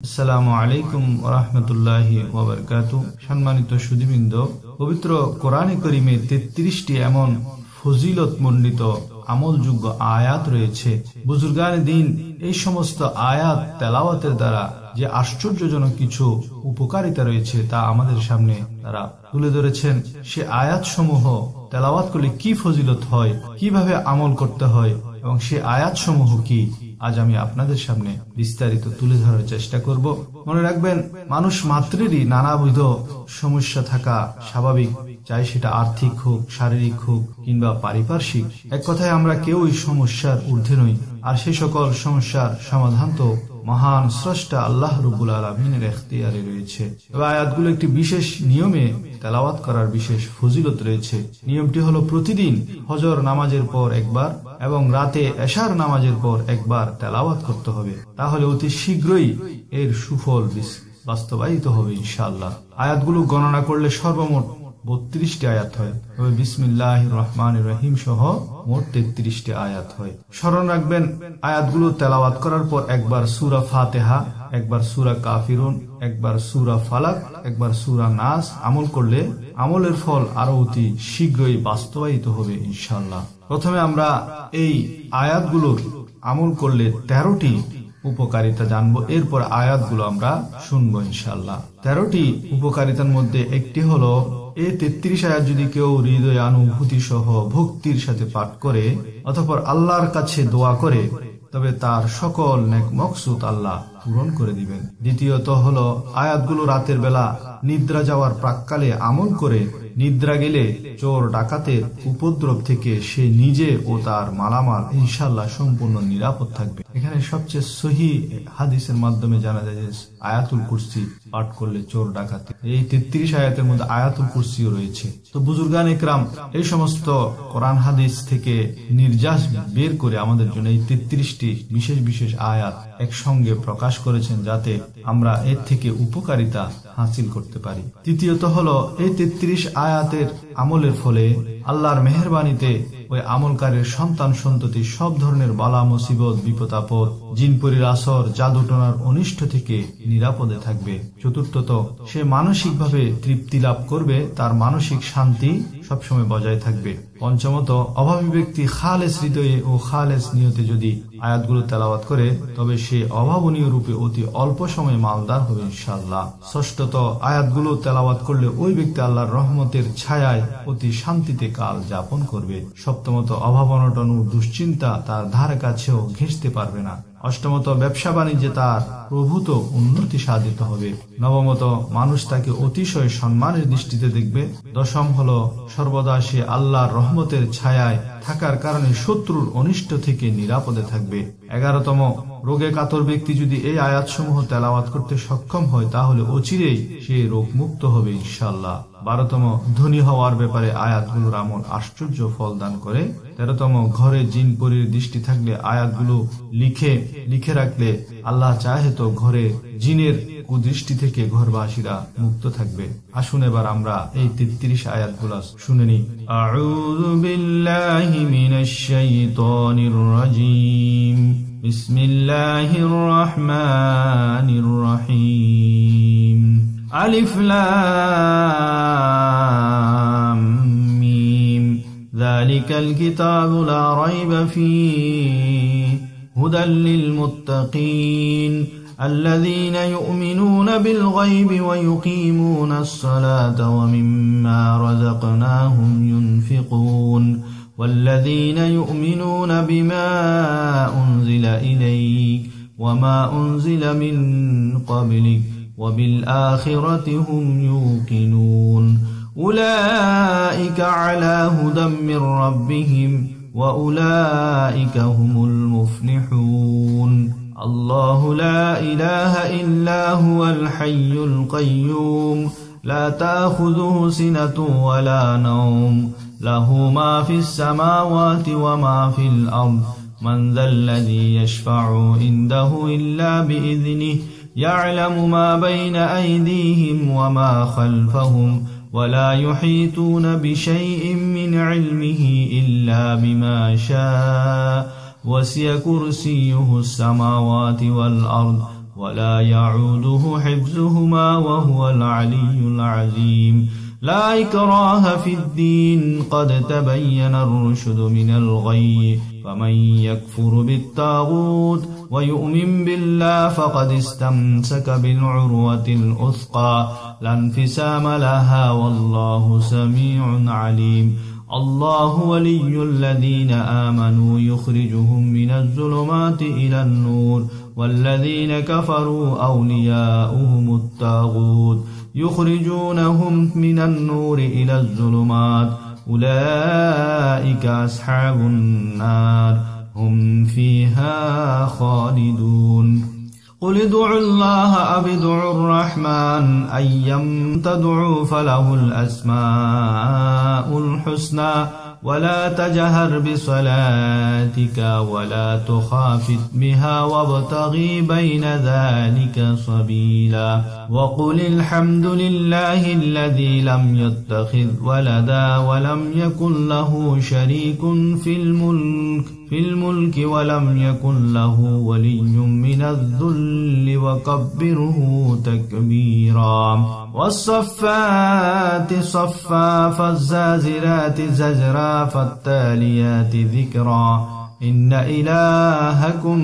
আসসালামু আলাইকুম ওয়া রাহমাতুল্লাহি ওয়া বারাকাতুহু। সম্মানিত সুধীবৃন্দ, পবিত্র কোরআনে কারীমে 33টি এমন ফজিলতমণ্ডিত আমলযোগ্য আয়াত রয়েছে। বুজুর্গানে দ্বীন এই সমস্ত আয়াত তেলাওয়াতের দ্বারা যে আশ্চর্যজনক কিছু উপকারিতা রয়েছে তা আমাদের সামনে তারা তুলে ধরেছেন। সে আয়াত সমূহ তেলাওয়াত করলে কি ফজিলত হয়, কিভাবে আমল করতে হয় এবং সে আয়াত সমূহ কি, আজ আমি আপনাদের সামনে বিস্তারিত তুলে ধরার চেষ্টা করব। মনে রাখবেন, মানুষ মাত্রেরই নানাবিধ সমস্যা থাকা স্বাভাবিক, চাই সেটা আর্থিক হোক, শারীরিক হোক কিংবা পারিপার্শ্বিক। এক কথায় আমরা কেউই সমস্যার ঊর্ধ্বে নই। আর সেই সকল সমস্যার সমাধান তো মহান স্রষ্টা আল্লাহ রাব্বুল আলামিনের এখতিয়ারে রয়েছে। তবে আয়াতগুলো একটি বিশেষ নিয়মে তেলাওয়াত করার বিশেষ ফজিলত রয়েছে। নিয়মটি হলো প্রতিদিন ফজর নামাজের পর একবার এবং রাতে এশার নামাজের পর একবার তেলাওয়াত করতে হবে। তাহলে অতি শীঘ্রই এর সুফল বাস্তবায়িত হবে ইনশাআল্লাহ। আয়াতগুলো গণনা করলে সর্বমোট 32টি আয়াত হয়। তবে বিসমিল্লাহির রহমানির রহিম সহ মোট 33টি আয়াত হয়। স্মরণ রাখবেন, আয়াতগুলো তেলাওয়াত করার পর একবার সূরা ফাতিহা, একবার সূরা কাফিরুন, একবার সূরা ফালাক, একবার সূরা নাস আমল করলে আমলের ফল আরো অতি শীঘ্রই বাস্তবায়িত হবে ইনশাআল্লাহ। প্রথমে আমরা এই আয়াতগুলোর আমল করলে 13টি উপকারিতা জানবো, এরপর আয়াতগুলো আমরা শুনবো ইনশাআল্লাহ। 13টি উপকারিতার মধ্যে একটি হলো, এই 33 আয়াত যদি কেউ হৃদয় অনুভূতি সহ ভক্তির সাথে পাঠ করে অতঃপর আল্লাহর কাছে দোয়া করে, তবে তার সকল নেক মকসুদ আল্লাহ পূরণ করে দিবেন। দ্বিতীয়ত হলো, আয়াতগুলো রাতের বেলা নিদ্রা যাওয়ার প্রাক্কালে আমল করে নিদ্রা গেলে চোর ডাকাতের উপদ্রব থেকে সে নিজে ও তার মালামাল ইনশাআল্লাহ সম্পূর্ণ নিরাপদ থাকবে। এখানে সবচেয়ে সহিহ হাদিসের মাধ্যমে জানা যায় যে আয়াতুল কুরসি পাঠ করলে চোর ডাকাতে, এই 33 আয়াতের মধ্যে আয়াতুল কুরসিও রয়েছে। তো বুজুর্গান ইকরাম এই সমস্ত কোরআন হাদিস থেকে নির্যাস বের করে আমাদের জন্য এই 33টি বিশেষ বিশেষ আয়াত একসঙ্গে প্রকাশ করেছেন, যাতে আমরা এর থেকে উপকারিতা হাসিল করতে পারি। তৃতীয়ত হলো, এই 33 আয়াতের আমলের ফলে আল্লাহর মেহেরবানিতে ওই আমলকারীর সন্তান সন্ততি সব ধরনের বালা মুসিবত বিপদ আপদ, জিনপরির আসর, জাদুটনার অনিষ্ট থেকে নিরাপদে থাকবে। চতুর্থত, সে মানসিকভাবে তৃপ্তি লাভ করবে, তার মানসিক শান্তি সবসময় বজায় থাকবে। পঞ্চমত, অভাবী ব্যক্তি খালেস হৃদয়ে ও খালেস নিয়তে যদি আয়াতগুলো তেলাওয়াত করে তবে সে অভাবনীয় রূপে অতি অল্প সময়ে মালদার হবে ইনশাআল্লাহ। ষষ্ঠত, আয়াতগুলো তেলাওয়াত করলে ওই ব্যক্তি আল্লাহর রহমতের ছায়ায় অতি শান্তিতে কাল যাপন করবে। সপ্তমত, অভাব অনটন ও দুশ্চিন্তা তার ধারে কাছেও ঘেঁষতে পারবে না। অষ্টমত, ব্যবসা বাণিজ্যে তার প্রভূত উন্নতি সাধিত হবে। নবমত, মানুষ তাকে অতিশয় সম্মানের দৃষ্টিতে দেখবে। দশম হলো, সর্বদা সে আল্লাহর রহমতের ছায়ায় থাকার কারণে শত্রুর অনিষ্ট থেকে নিরাপদে থাকবে। 11তম, রোগে কাতর ব্যক্তি যদি এই আয়াতসমূহ তেলাওয়াত করতে সক্ষম হয় তাহলে অচিরেই সে রোগ মুক্ত হবে ইনশাআল্লাহ। 12তম, ধনী হওয়ার ব্যাপারে আয়াতগুলোর আমল আশ্চর্য ফল দান করে। 13তম, ঘরে জিন পরীর দৃষ্টি থাকলে আয়াতগুলো লিখে রাখলে আল্লাহ চাহে তো ঘরে জিনের কুদৃষ্টি থেকে ঘরবাসীরা মুক্ত থাকবে। আসুন এবার আমরা এই 33 আয়াতগুলো শুনে নিই। আউযু বিল্লাহি মিনাশ শাইতানির রাজীম। বিসমিল্লাহির রহমানির রহিম। আলিফ লাম মিম। যালিকাল কিতাবু লা রাইবা ফীহি হুদাল লিল মুত্তাকিন الذين يؤمنون بالغيب ويقيمون الصلاة ومما رزقناهم ينفقون والذين يؤمنون بما أنزل إليك وما أنزل من قبلك وبالآخرة هم يوقنون أولئك على هدى من ربهم وأولئك هم المفلحون الله لا إله إلا هو الحي القيوم لا تأخذه سنة ولا نوم له ما في السماوات وما في الأرض من ذا الذي يشفع عنده إلا بإذنه يعلم ما بين أيديهم وما خلفهم ولا يحيطون بشيء من علمه إلا بما شاء وسع كرسيه السماوات والأرض ولا يعوده حفظهما وهو العلي العظيم. لا إكراه في الدين قد تبين الرشد من الغي فمن يكفر بالطاغوت ويؤمن بالله فقد استمسك بالعروة الأثقى لا انفسام لها والله سميع عليم. الله ولي الذين آمنوا يخرجهم من الظلمات إلى النور والذين كفروا أولياؤهم الطاغوت يخرجونهم من النور إلى الظلمات أولئك أصحاب النار هم فيها خالدون. قل ادعوا الله أو ادعوا الرحمن أيما تدعوا فله الأسماء الحسنى ولا تجهر بصلاتك ولا تخافت بها وابتغي بين ذلك سبيلا. وقل الحمد لله الذي لم يتخذ ولدا ولم يكن له شريك في الملك ولم يكن له ولي من الذل وكبره تكبيرا. والصفات صفا فالزاجرات زجرا فالتاليات ذكرا. إن إلهكم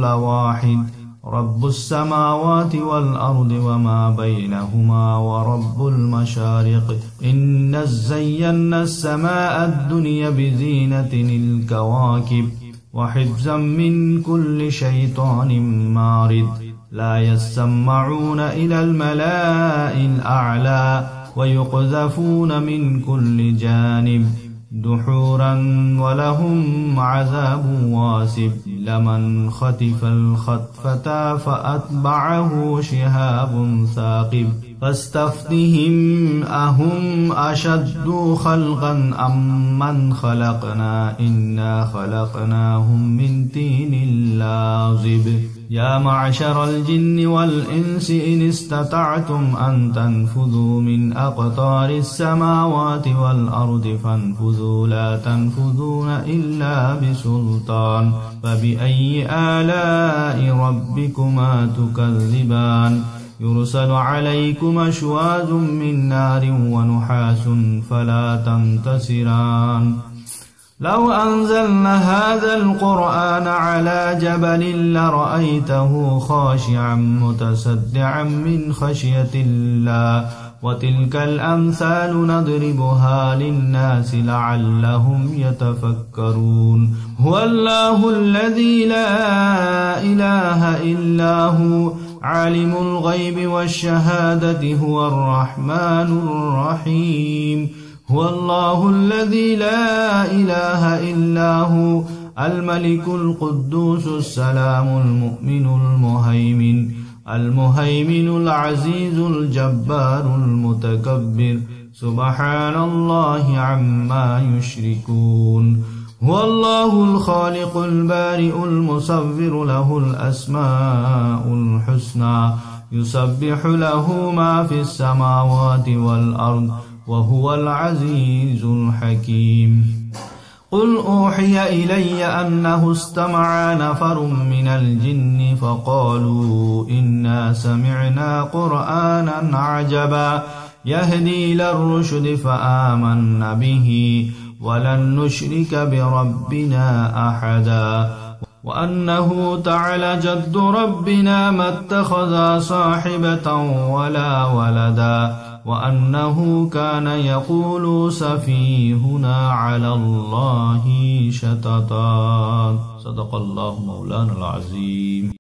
لواحد رب السماوات والأرض وما بينهما ورب المشارق. إنا زينا السماء الدنيا بزينة الكواكب وحفظا من كل شيطان مارد. لا يسمعون إلى الملاء الأعلى ويقذفون من كل جانب دحورا ولهم عذاب واسب. لمن خطف الخطفة فأتبعه شهاب ثاقب. فاستفتهم أهم أشد خلقا أم من خلقنا إنا خلقناهم من طين لازب. يا معشر الجن والإنس إن استطعتم أن تنفذوا من أقطار السماوات والأرض فانفذوا لا تنفذون إلا بسلطان. فبأي آلاء ربكما تكذبان. يرسل عليكما شواظ من نار ونحاس فلا تنتصران. لو أنزلنا هذا القرآن على جبل لرأيته خاشعا متصدعا من خشية الله. وتلك الأمثال نضربها للناس لعلهم يتفكرون. هو الله الذي لا إله إلا هو عالم الغيب والشهادة هو الرحمن الرحيم. هو الله الذي لا إله إلا هو الملك القدوس السلام المؤمن المهيمن العزيز الجبار المتكبر سبحان الله عما يشركون. هو الله الخالق البارئ المصور له الأسماء الحسنى يسبح له ما في السماوات والأرض وهو العزيز الحكيم. قل أوحي إلي أنه استمع نفر من الجن فقالوا إنا سمعنا قرآنا عجبا يهدي إلى الرشد فآمنا به ولن نشرك بربنا أحدا. وأنه تعالى جد ربنا ما اتخذ صاحبة ولا ولدا وأنه كان يقول سفيهنا على الله شططا. صدق الله مولانا العظيم.